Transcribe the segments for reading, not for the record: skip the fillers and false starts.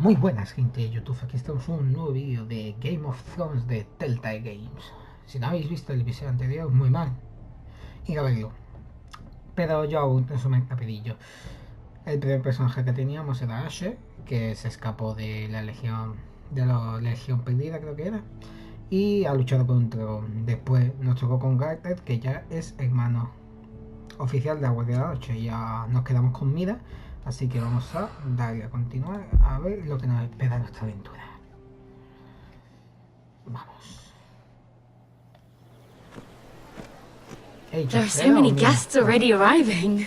Muy buenas, gente de YouTube, aquí estamos en un nuevo vídeo de Game of Thrones de Telltale Games. Si no habéis visto el episodio anterior, muy mal, ir a verlo. Pero yo hago un resumen rapidillo. El primer personaje que teníamos era Ashe, que se escapó de la Legión Perdida, creo que era, y ha luchado por un trono. Después nos tocó con Garter, que ya es hermano oficial de la Guardia de la Noche. Ya nos quedamos con Mira. Así que vamos a darle a continuar a ver lo que nos espera nuestra aventura. Vamos. Hey, there are so many guests already arriving.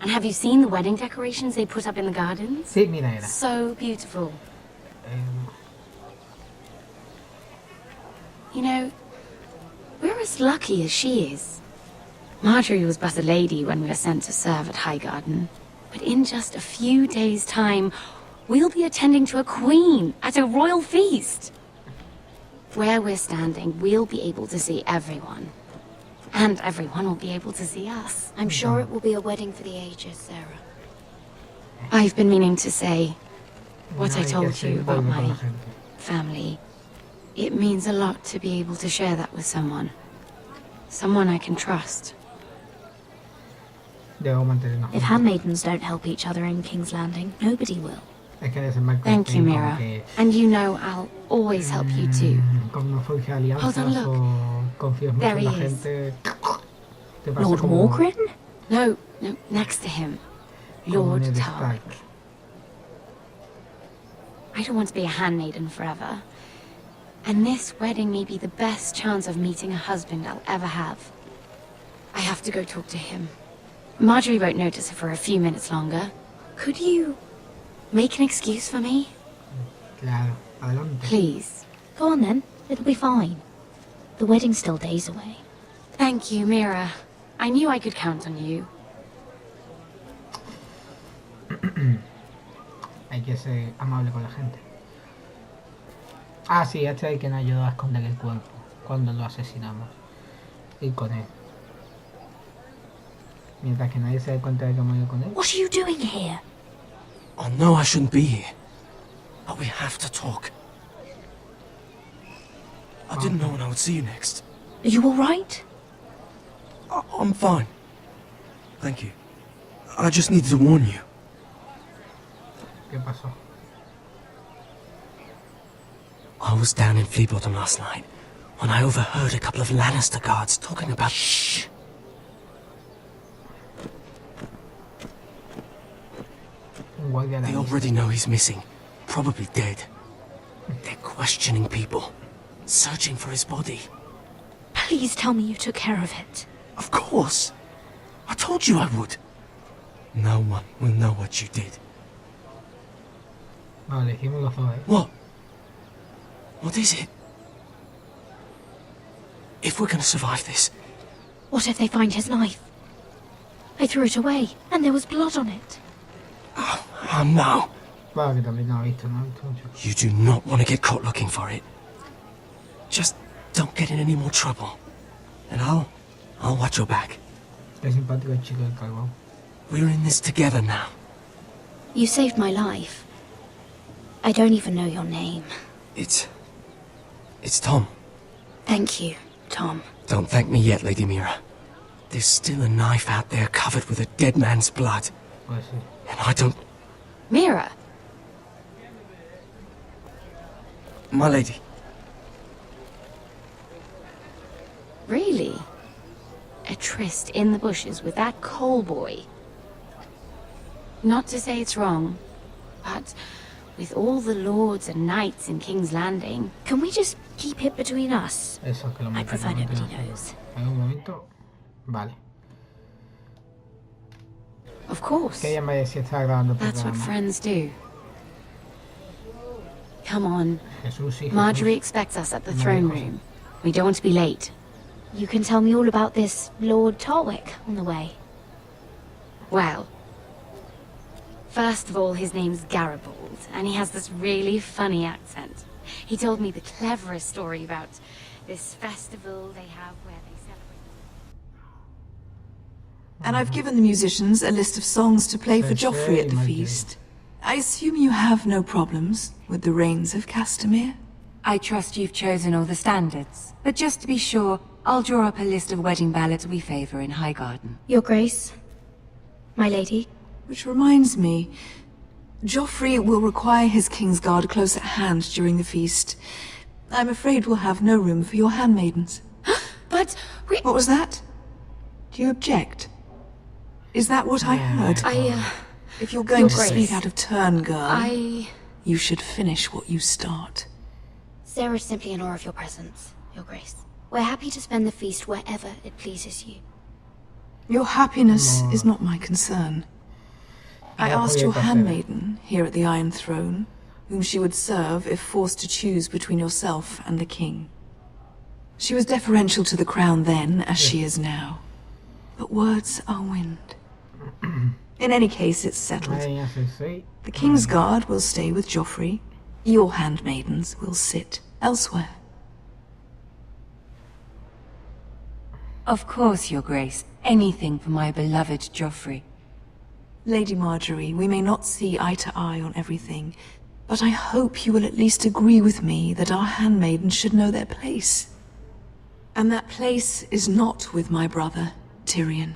And have you seen the wedding decorations they put up in the gardens? Sí, mira, era. So beautiful. You know, we're as lucky as she is. Marjorie was but a lady when we were sent to serve at Highgarden. But in just a few days' time, we'll be attending to a queen at a royal feast. Where we're standing, we'll be able to see everyone. And everyone will be able to see us. I'm sure it will be a wedding for the ages, Sarah. I've been meaning to say what I told you about my family. It means a lot to be able to share that with someone. Someone I can trust. If handmaidens don't help each other in King's Landing, nobody will. Thank you, Mira. And you know I'll always help you too. Hold on, look. There he is. Lord Morgrin? No, next to him. Lord Tarwick. I don't want to be a handmaiden forever. And this wedding may be the best chance of meeting a husband I'll ever have. I have to go talk to him. Marjorie won't notice her for a few minutes longer. Could you make an excuse for me? Claro, adelante. Please. Go on then, it'll be fine. The wedding's still days away. Thank you, Mira. I knew I could count on you. Hay que ser amable con la gente. Ah, sí, este es el que nos ayudó a esconder el cuerpo cuando lo asesinamos. Y con él. Mientras que nadie se dé cuenta de que hemos ido con él. What are you doing here? I know I shouldn't be here, but we have to talk. I didn't know when I would see you next. Are you alright? I'm fine. Thank you. I just needed to warn you. ¿Qué pasó? I was down in Fleabottom last night when I overheard a couple of Lannister guards talking about... Shh! They already know he's missing, probably dead. They're questioning people, searching for his body. Please tell me you took care of it. Of course. I told you I would. No one will know what you did. Vale, dijimos los dos, What? What is it? If we're gonna survive this... What if they find his knife? I threw it away, and there was blood on it. Oh no. Vale, que también no ha visto mucho. You do not want to get caught looking for it. Just don't get in any more trouble. And I'll watch your back. Qué simpático el chico del carbón. We're in this together now. You saved my life. I don't even know your name. It's Tom. Thank you, Tom. Don't thank me yet, Lady Mira. There's still a knife out there covered with a dead man's blood. Pues sí. And I don't... Mira. My lady. Really? A tryst in the bushes with that coal boy? Not to say it's wrong, but with all the lords and knights in King's Landing... Can we just keep it between us? Eso, que lo I prefer nobody mantengan. knows. En un momento. Vale. Of course. Que ella me decía está grabando el That's what programa. friends do. Come on. Jesús, sí, Jesús. Marjorie expects us at the throne room. We don't want to be late. You can tell me all about this Lord Tarwick on the way. Well, first of all, his name's Garibald, and he has this really funny accent. He told me the cleverest story about this festival they have where they celebrate. And I've given the musicians a list of songs to play for Joffrey at the feast. I assume you have no problems with the reigns of Castamere? I trust you've chosen all the standards. But just to be sure, I'll draw up a list of wedding ballads we favor in Highgarden. Your Grace, my lady. Which reminds me, Joffrey will require his Kingsguard close at hand during the feast. I'm afraid we'll have no room for your handmaidens. But we... What was that? Do you object? Is that what I heard? If you're going to speak out of turn, girl, you should finish what you start. Sarah's simply in awe of your presence, Your Grace. We're happy to spend the feast wherever it pleases you. Your happiness is not my concern. I asked your handmaiden here at the Iron Throne whom she would serve if forced to choose between yourself and the king. She was deferential to the crown then, as she is now. But words are wind. In any case, it's settled. The Kingsguard will stay with Joffrey. Your handmaidens will sit elsewhere. Of course, Your Grace. Anything for my beloved Joffrey. Lady Marjorie, we may not see eye to eye on everything, but I hope you will at least agree with me that our handmaidens should know their place. And that place is not with my brother, Tyrion.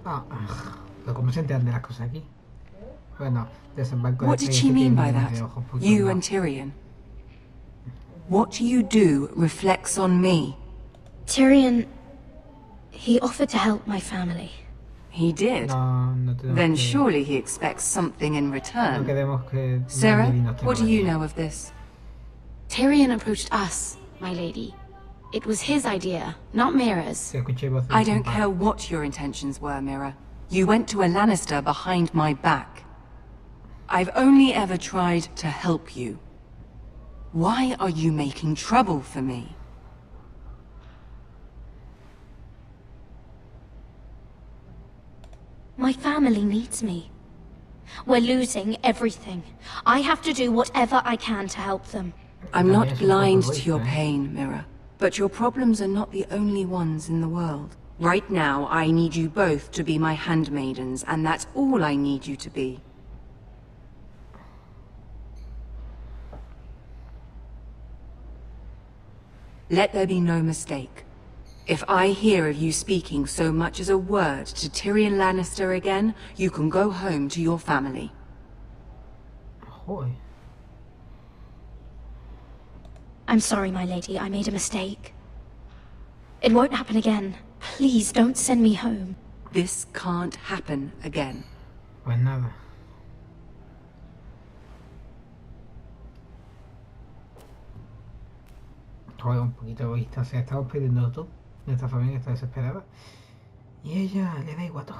¿Cómo se entiende las cosas aquí? Bueno, desembarco. What did she mean by that? You and Tyrion? What you do reflects on me. Tyrion, he offered to help my family. He did? Then surely he expects something in return. Sarah, what do you know of this? Tyrion approached us, my lady. It was his idea, not Mira's. I don't care what your intentions were, Mira. You went to a Lannister behind my back. I've only ever tried to help you. Why are you making trouble for me? My family needs me. We're losing everything. I have to do whatever I can to help them. I'm not blind to your pain, Mira. But your problems are not the only ones in the world. Right now, I need you both to be my handmaidens, and that's all I need you to be. Let there be no mistake. If I hear of you speaking so much as a word to Tyrion Lannister again, you can go home to your family. I'm sorry, my lady. I made a mistake. It won't happen again. Please don't send me home. This can't happen again. Pues nada. Joder, un poquito egoísta. Se ha estado pidiendo todo. Nuestra familia está desesperada. Y ella le da igual todo.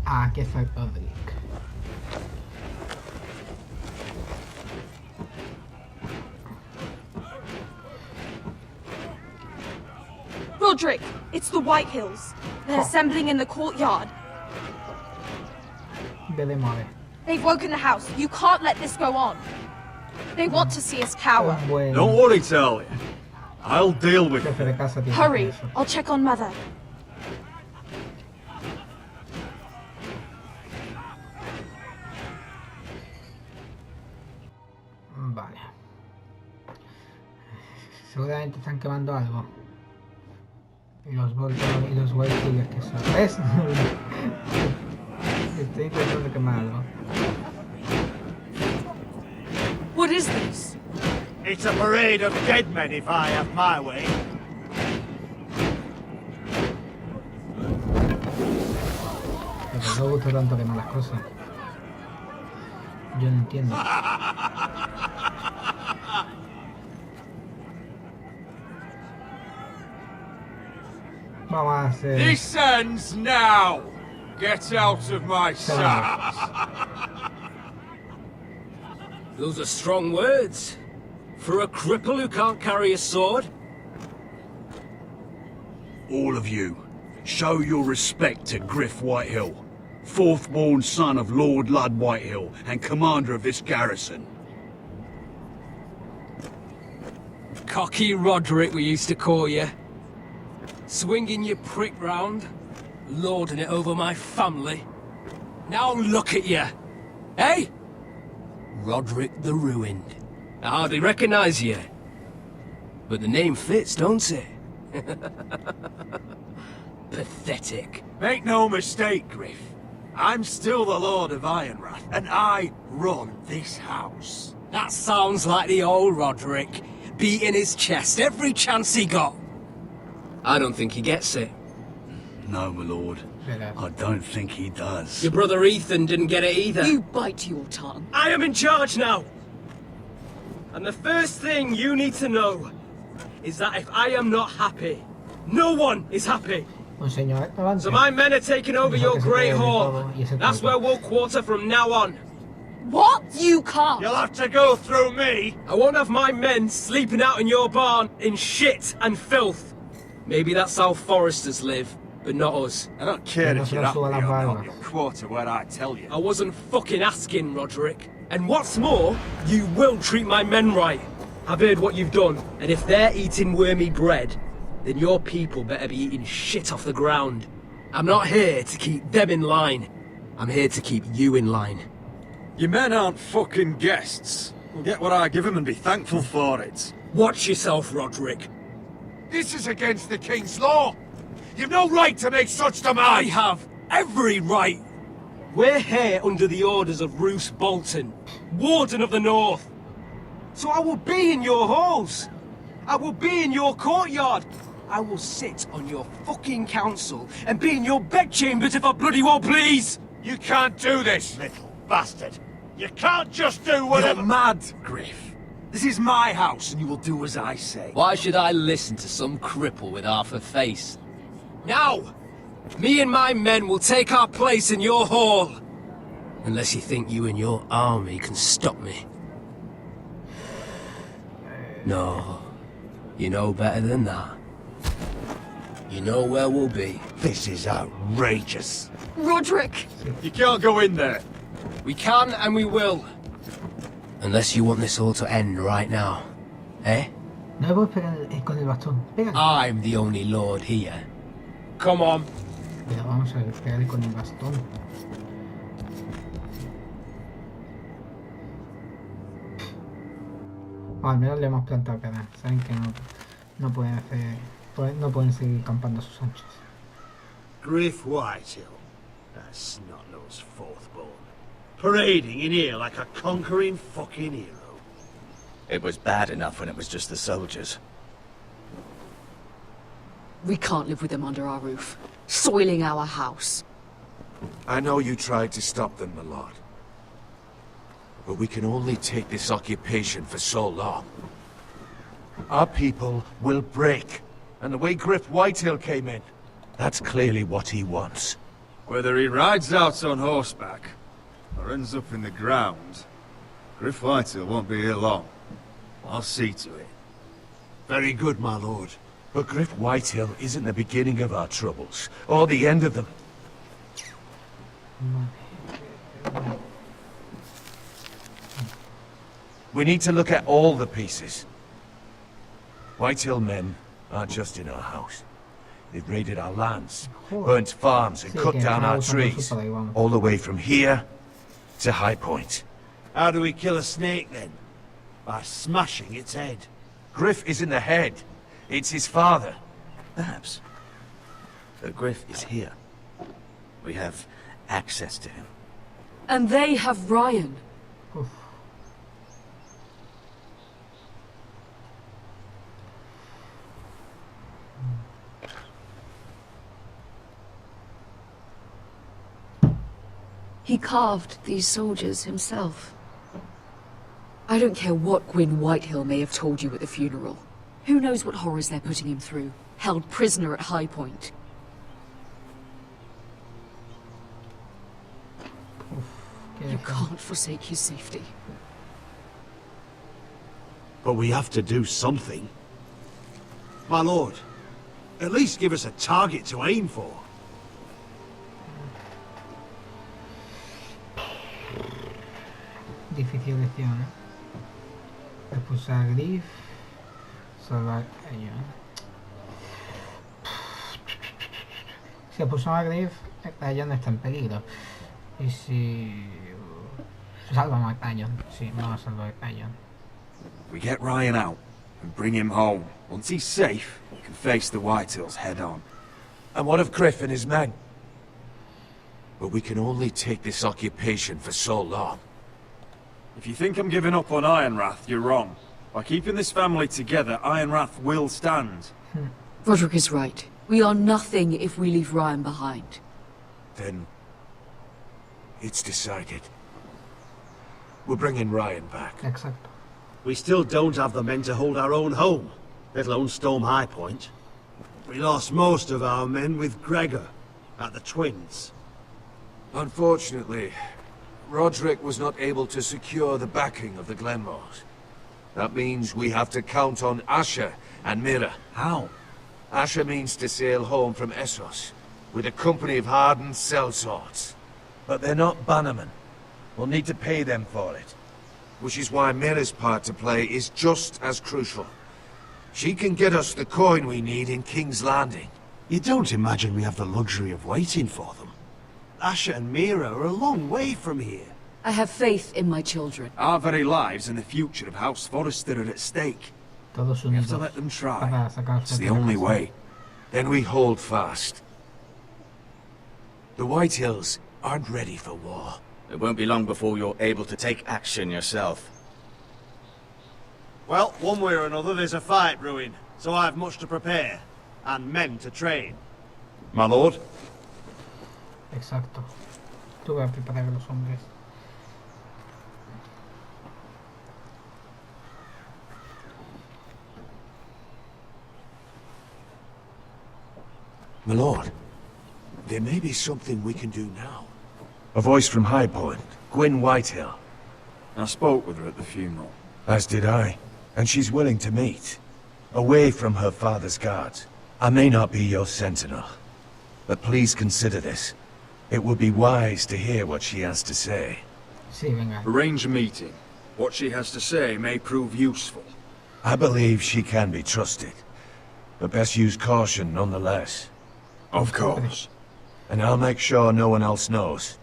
Aquí está el Roderick. Roderick, it's the White Hills. They're assembling in the courtyard. They've woken the house. You can't let this go on. They want to see us cower. Don't worry, Talia. I'll deal with it. Hurry, I'll check on Mother. Vale. Seguramente están quemando algo. Y los voltos y los huevos que son. ¿Ves? Estoy intentando quemar algo. What is this? It's a parade of dead men if I have my way. Pero no gusta tanto quemar las cosas. Yo no entiendo. Vamos a hacer... This ends now! Get out of my sight! Those are strong words. For a cripple who can't carry a sword? All of you, show your respect to Griff Whitehill, fourth-born son of Lord Ludd Whitehill and commander of this garrison. Cocky Roderick, we used to call you. Swinging your prick round, lording it over my family. Now look at you. Hey? Roderick the Ruined. I hardly recognise you. But the name fits, don't it? Pathetic. Make no mistake, Griff. I'm still the Lord of Ironrath, and I run this house. That sounds like the old Roderick, beating his chest every chance he got. I don't think he gets it. No, my lord. I don't think he does. Your brother Ethan didn't get it either. You bite your tongue. I am in charge now! And the first thing you need to know is that if I am not happy, no one is happy. So my men are taking over your Great Hall. That's where we'll quarter from now on. What? You can't! You'll have to go through me! I won't have my men sleeping out in your barn in shit and filth. Maybe that's how foresters live, but not us. I don't care if you're up me or not. You'll quarter where I tell you. I wasn't fucking asking, Roderick. And what's more, you will treat my men right. I've heard what you've done, and if they're eating wormy bread, then your people better be eating shit off the ground. I'm not here to keep them in line. I'm here to keep you in line. Your men aren't fucking guests. We'll get what I give them and be thankful for it. Watch yourself, Roderick. This is against the King's law! You've no right to make such demands! I have every right! We're here under the orders of Roose Bolton, Warden of the North. So I will be in your halls. I will be in your courtyard. I will sit on your fucking council and be in your bedchambers if I bloody well please! You can't do this, little bastard! You can't just do whatever— You're mad, Griff. This is my house and you will do as I say. Why should I listen to some cripple with half a face? Now! Me and my men will take our place in your hall. Unless you think you and your army can stop me. No. You know better than that. You know where we'll be. This is outrageous. Roderick! You can't go in there. We can and we will. Unless you want this all to end right now. Eh? No le puedes pegar con el bastón. Pégale. I'm the only lord here. Come on. Mira, vamos a pegarle con el bastón. Al menos le hemos plantado cara. Saben que no pueden hacer, no pueden seguir campando a sus anchas. Griff Whitehill, that snot-nosed fourth-born, parading in here like a conquering fucking hero. It was bad enough when it was just the soldiers. We can't live with them under our roof, soiling our house. I know you tried to stop them, my lord. But we can only take this occupation for so long. Our people will break. And the way Griff Whitehill came in, that's clearly what he wants. Whether he rides out on horseback or ends up in the ground, Griff Whitehill won't be here long. I'll see to it. Very good, my lord. But Griff Whitehill isn't the beginning of our troubles, or the end of them. We need to look at all the pieces. Whitehill men aren't just in our house. They've raided our lands, burnt farms and cut down our trees, all the way from here to High Point. How do we kill a snake, then? By smashing its head. Griff isn't the head. It's his father. Perhaps. But Griff is here. We have access to him. And they have Ryan. Uf. He carved these soldiers himself. I don't care what Gwyn Whitehill may have told you at the funeral. Who knows what horrors they're putting him through, held prisoner at High Point. You can't forsake his safety. But we have to do something. My lord, at least give us a target to aim for. Difícil elección, ¿eh? Expulsar a Griff. salvar a ellos. Si expulsamos a Griff, ella no está en peligro. Y si salvamos a Tyon, sí, vamos a salvar a Tyon. We get Ryan out and bring him home. Once he's safe, he can face the Whitehills head on. And what of Griff and his men? But we can only take this occupation for so long. If you think I'm giving up on Ironrath, you're wrong. By keeping this family together, Ironrath will stand. Roderick is right. We are nothing if we leave Ryan behind. Then it's decided. We're bringing Ryan back. Exacto. We still don't have the men to hold our own home, let alone storm High Point. We lost most of our men with Gregor at the Twins. Unfortunately, Roderick was not able to secure the backing of the Glenmores. That means we have to count on Asher and Mira. How? Asher means to sail home from Essos, with a company of hardened sellswords. But they're not bannermen. We'll need to pay them for it. Which is why Mira's part to play is just as crucial. She can get us the coin we need in King's Landing. You don't imagine we have the luxury of waiting for them? Asher and Mira are a long way from here. I have faith in my children. Our very lives and the future of House Forrester are at stake. Todos We have unidos to let them try. para sacar It's the only way. Then we hold fast. The Whitehills aren't ready for war. It won't be long before you're able to take action yourself. Well, one way or another there's a fight brewing, so I have much to prepare, and men to train. My lord? Exacto. Tú vas a preparar a los hombres. My lord, there may be something we can do now. A voice from High Point. Gwyn Whitehill. I spoke with her at the funeral. As did I. And she's willing to meet. Away from her father's guards. I may not be your sentinel. But please consider this. It would be wise to hear what she has to say. Sí, venga. Arrange a meeting. What she has to say may prove useful. I believe she can be trusted. But best use caution nonetheless. Of course. And I'll make sure no one else knows.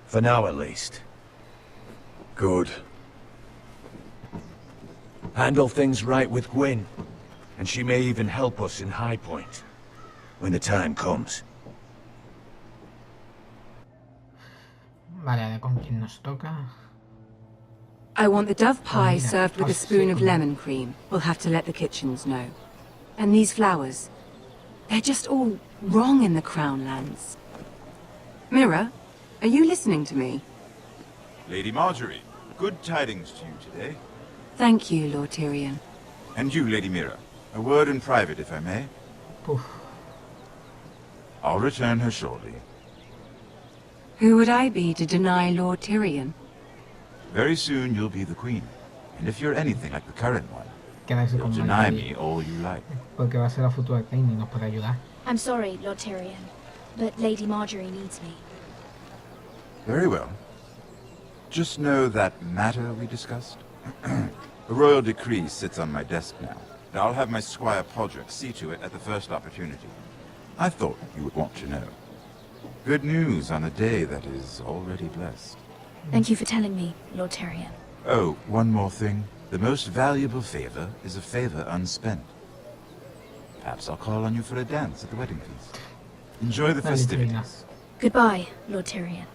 For now at least. Good. Handle things right with Gwyn. And she may even help us in High Point. When the time comes. Vale, a ver con quién nos toca. I want the dove pie mira, served with a spoon of lemon cream. We'll have to let the kitchens know. And these flowers. They're just all wrong in the Crown lands. Mira, are you listening to me? Lady Marjorie, good tidings to you today. Thank you, Lord Tyrion. And you, Lady Mira. A word in private, if I may. Poof. I'll return her shortly. Who would I be to deny Lord Tyrion? Very soon you'll be the queen. And if you're anything like the current one, Quedarse you'll con deny Marjorie, me all you like. porque va a ser la futura reina y nos puede ayudar. I'm sorry, Lord Tyrion, but Lady Marjorie needs me. Very well. Just know that matter we discussed? A royal decree sits on my desk now, and I'll have my squire Podrick see to it at the first opportunity. I thought you would want to know. Good news on a day that is already blessed. Thank you for telling me, Lord Tyrion. Oh, one more thing. The most valuable favor is a favor unspent. Perhaps I'll call on you for a dance at the wedding feast. Enjoy the festivities. Goodbye, Lord Tyrion.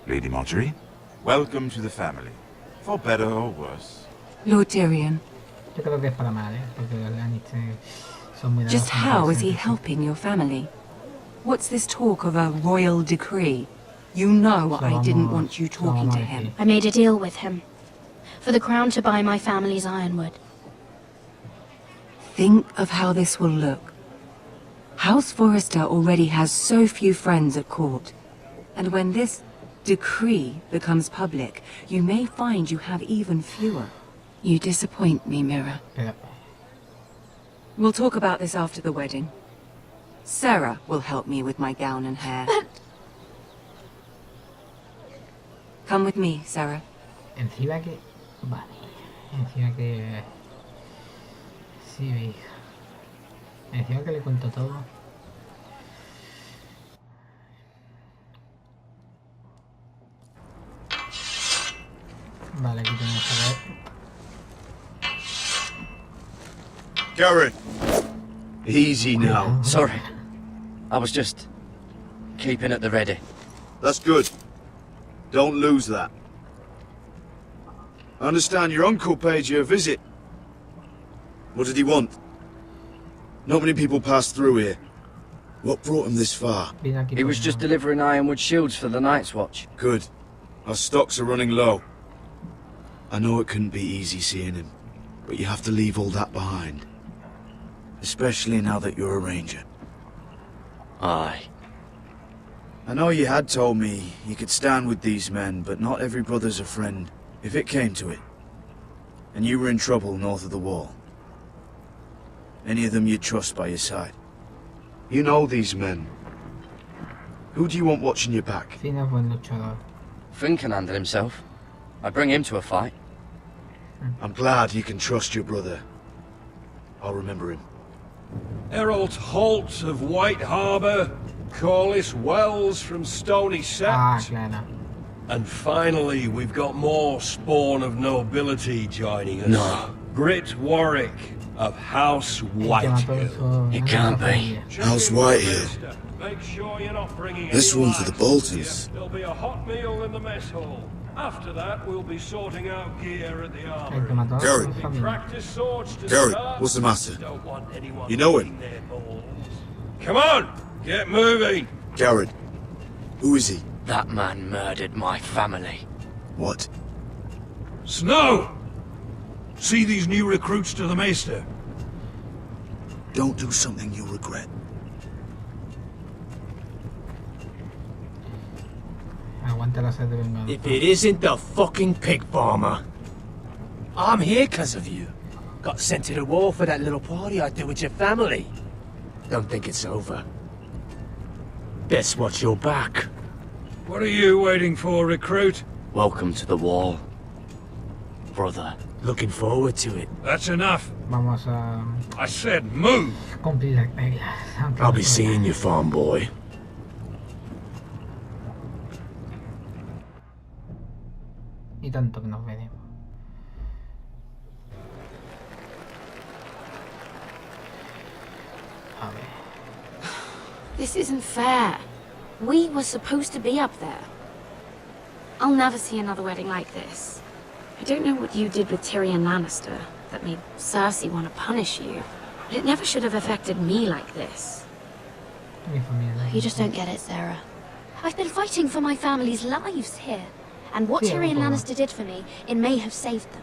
Lady Marjorie, welcome to the family. For better or worse. Lord Tyrion, Yo creo que es para mal, porque los Lannister son muy just dados how is he entre sí. helping your family? What's this talk of a royal decree? You know I didn't want you talking to him. I made a deal with him. For the crown to buy my family's ironwood. Think of how this will look. House Forrester already has so few friends at court. And when this decree becomes public, you may find you have even fewer. You disappoint me, Mira. We'll talk about this after the wedding. Sarah will help me with my gown and hair. Come with me, Sarah. Encima que... Vale. Encima que... Sí, hija. Encima que le cuento todo. Vale, aquí tenemos a ver. Garrett! Easy now. Sorry. I was just keeping at the ready. That's good. Don't lose that. I understand your uncle paid you a visit. What did he want? Not many people pass through here. What brought him this far? He was just delivering ironwood shields for the Night's Watch. Good. Our stocks are running low. I know it couldn't be easy seeing him, but you have to leave all that behind. Especially now that you're a ranger. Aye. I know you had told me you could stand with these men, but not every brother's a friend, if it came to it. And you were in trouble north of the wall. Any of them you'd trust by your side. You know these men. Who do you want watching your back? Finn can handle himself. I bring him to a fight. I'm glad you can trust your brother. I'll remember him. Errol Holt of White Harbour, Corliss Wells from Stony Sept. And finally, we've got more spawn of nobility joining us. No. Britt Warwick of House Whitehill. It can't be. House Whitehill. Make sure you're not bringing This one for the Boltons. There'll be a hot meal in the mess hall. After that, we'll be sorting out gear at the armory. Garrett. Practice swords to Garrett, start. what's the matter? Don't want anyone You know him? their balls. Come on, get moving. Garrett. Who is he? That man murdered my family. What? Snow! See these new recruits to the Maester? Don't do something you'll regret. If it isn't the fucking pig farmer. I'm here because of you. Got sent to the war for that little party I did with your family. Don't think it's over. Best watch your back. What are you waiting for, recruit? Welcome to the wall, brother. Looking forward to it. That's enough. Vamos a I said move. cumplir las reglas. I'll be seeing you, farm boy. Y tanto que nos veremos. A ver. This isn't fair. We were supposed to be up there. I'll never see another wedding like this. I don't know what you did with Tyrion Lannister that made Cersei want to punish you, but it never should have affected me like this. You just don't get it, Sarah. I've been fighting for my family's lives here, and what Tyrion Lannister did for me, it may have saved them.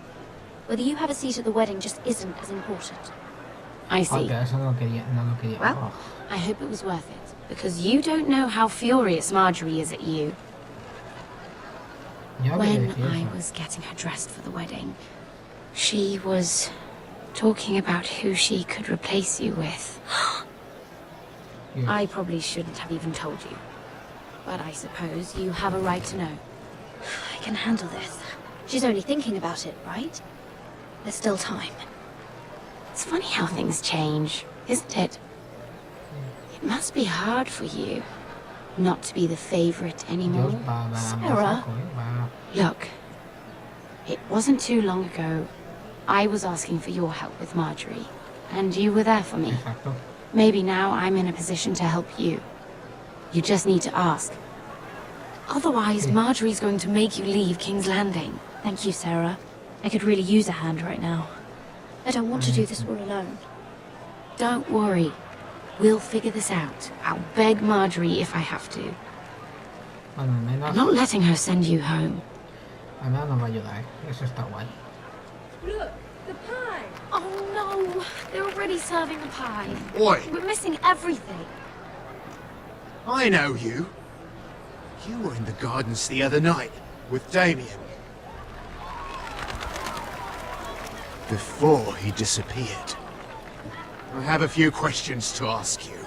Whether you have a seat at the wedding just isn't as important. I see. Well, I hope it was worth it, because you don't know how furious Marjorie is at you. When I was getting her dressed for the wedding, she was talking about who she could replace you with. I probably shouldn't have even told you, but I suppose you have a right to know. I can handle this. She's only thinking about it, right? There's still time. It's funny how things change, isn't it? It must be hard for you not to be the favorite anymore. Sarah. Look, it wasn't too long ago I was asking for your help with Marjorie, and you were there for me. Maybe now I'm in a position to help you. You just need to ask. Otherwise, Marjorie's going to make you leave King's Landing. Thank you, Sarah. I could really use a hand right now. I don't want to do this all alone. Don't worry. We'll figure this out. I'll beg Marjorie if I have to. I'm not letting her send you home. Al menos nos va a ayudar, eso está guay. Look, the pie! Oh no! They're already serving the pie. Oi! We're missing everything. I know you. You were in the gardens the other night with Damien. Before he disappeared. I have a few questions to ask you.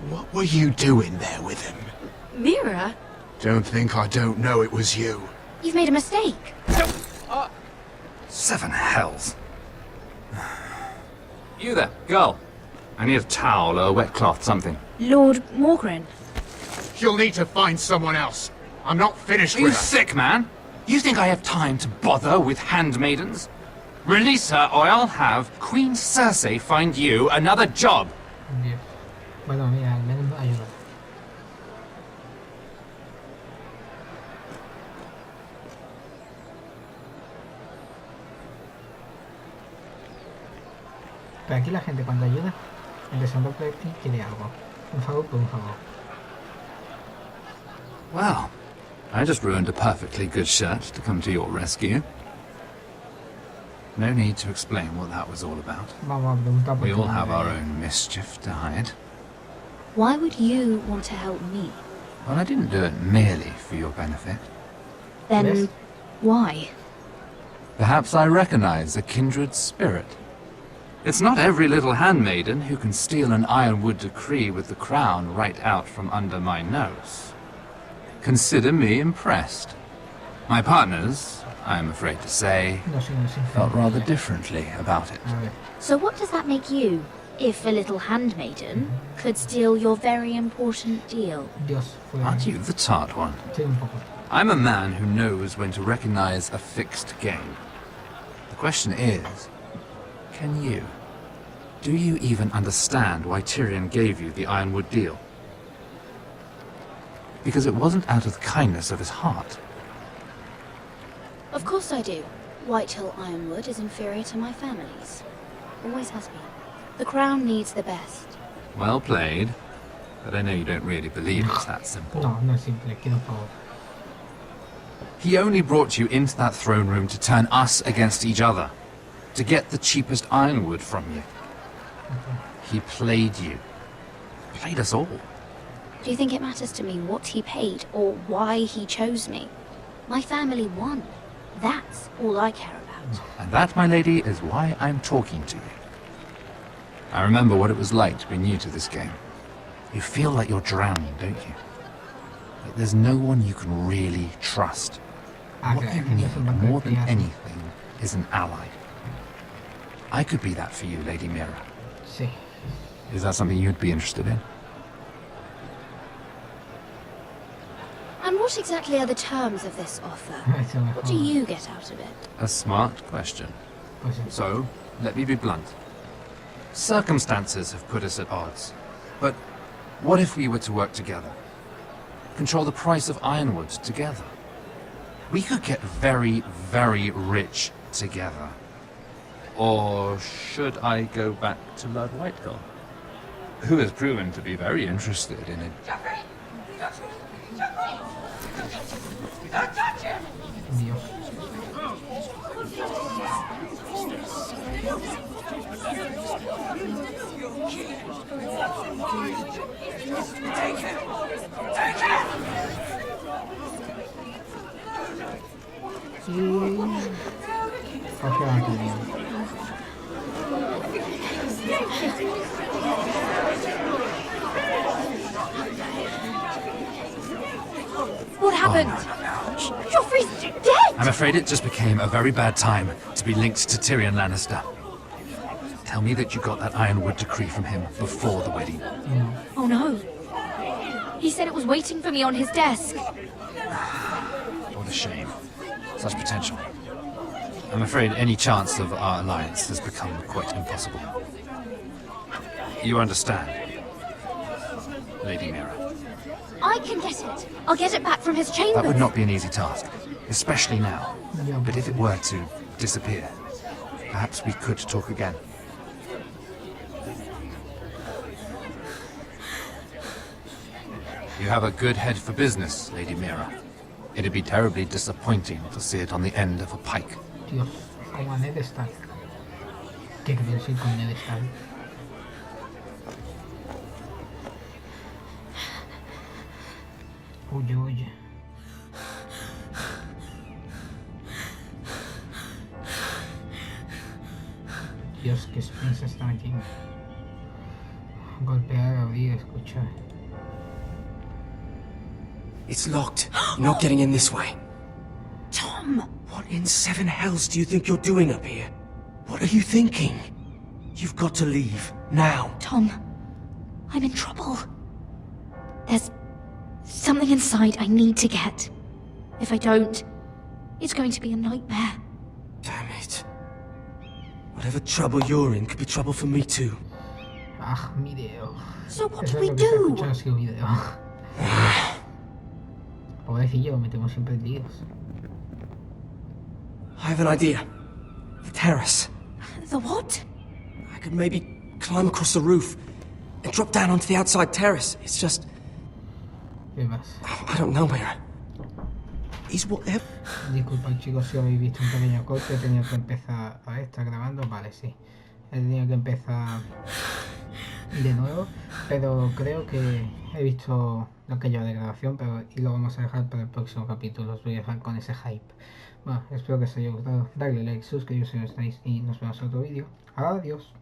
What were you doing there with him? Mira? Don't think I don't know it was you. You've made a mistake. Seven hells. You there, girl. I need a towel, a wet cloth, something. Lord Morgren. You'll need to find someone else. I'm not finished with her. Are you sick, man? You think I have time to bother with handmaidens? Release her, or I'll have Queen Cersei find you another job. Dios. Bueno, mira, al menos ayuda. Pero aquí la gente cuando ayuda, empezando por ti, quiere algo. Un favor por un favor. Well, I just ruined a perfectly good shirt to come to your rescue. No need to explain what that was all about. Vamos a preguntar por We qué all no have me- our own mischief to hide. Why would you want to help me? Well, I didn't do it merely for your benefit. Then, Yes. why? Perhaps I recognize a kindred spirit. It's not every little handmaiden who can steal an ironwood decree with the crown right out from under my nose. Consider me impressed. My partners, I am afraid to say, No soy un sincero. felt rather differently about it. A ver, So what does that make you? If a little handmaiden could steal your very important deal? Dios, fue... Aren't you the tart one? Sí, un poco. I'm a man who knows when to recognize a fixed game. The question is, can you? Do you even understand why Tyrion gave you the Ironwood deal? Because it wasn't out of the kindness of his heart. Of course I do. Whitehill Ironwood is inferior to my family's. Always has been. The crown needs the best. Well played, but I know you don't really believe it's that simple. No, no es simple, quiero un favor. He only brought you into that throne room to turn us against each other, to get the cheapest ironwood from you. He played you. Played us all. Do you think it matters to me what he paid or why he chose me? My family won. That's all I care about. And that, my lady, is why I'm talking to you. I remember what it was like to be new to this game. You feel like you're drowning, don't you? Like there's no one you can really trust. What you need more than anything is an ally. I could be that for you, Lady Mira. Sí. Is that something you'd be interested in? And what exactly are the terms of this offer? What do you get out of it? A smart question. Pues sí. So, let me be blunt. Circumstances have put us at odds. But what if we were to work together? Control the price of ironwood together? We could get very, very rich together. Or should I go back to Lord Whitehill, who has proven to be very interested in it? Dios. Coge aquí bien. What happened? Joffrey's dead! I'm afraid it just became a very bad time to be linked to Tyrion Lannister. Tell me that you got that ironwood decree from him before the wedding. Oh no. He said it was waiting for me on his desk. What a shame. Such potential. I'm afraid any chance of our alliance has become quite impossible. You understand, Lady Mira? I can get it. I'll get it back from his chambers. That would not be an easy task, especially now. But if it were to disappear, perhaps we could talk again. You have a good head for business, Lady Mira. It'd be terribly disappointing to see it on the end of a pike. Dios, como a Ned Stark. ¿Qué quería decir con Ned Stark? Oye, oye. Dios, qué espinzas están aquí. Golpear, abrir, escuchar. It's locked. You're not getting in this way. Tom! What in seven hells do you think you're doing up here? What are you thinking? You've got to leave. Now. Tom, I'm in trouble. There's something inside I need to get. If I don't, it's going to be a nightmare. Damn it. Whatever trouble you're in could be trouble for me too. Ah, video. So what Eso do es we lo que está do? escuchando, ha sido video. Pobrecillo, metemos siempre en líos. I have an idea. The terrace. The what? I could maybe climb across the roof and drop down onto the outside terrace. It's just... ¿Qué más? I don't know, Mira. Is whatever... Disculpad chicos si habéis visto un pequeño corte, he tenido que empezar... A ver, ¿está grabando? Vale, sí. He tenido que empezar de nuevo, pero creo que he visto lo que lleva de grabación, pero y lo vamos a dejar para el próximo capítulo. Os voy a dejar con ese hype. Bueno, espero que os haya gustado. Darle like, suscribiros si no estáis y nos vemos en otro vídeo. Adiós.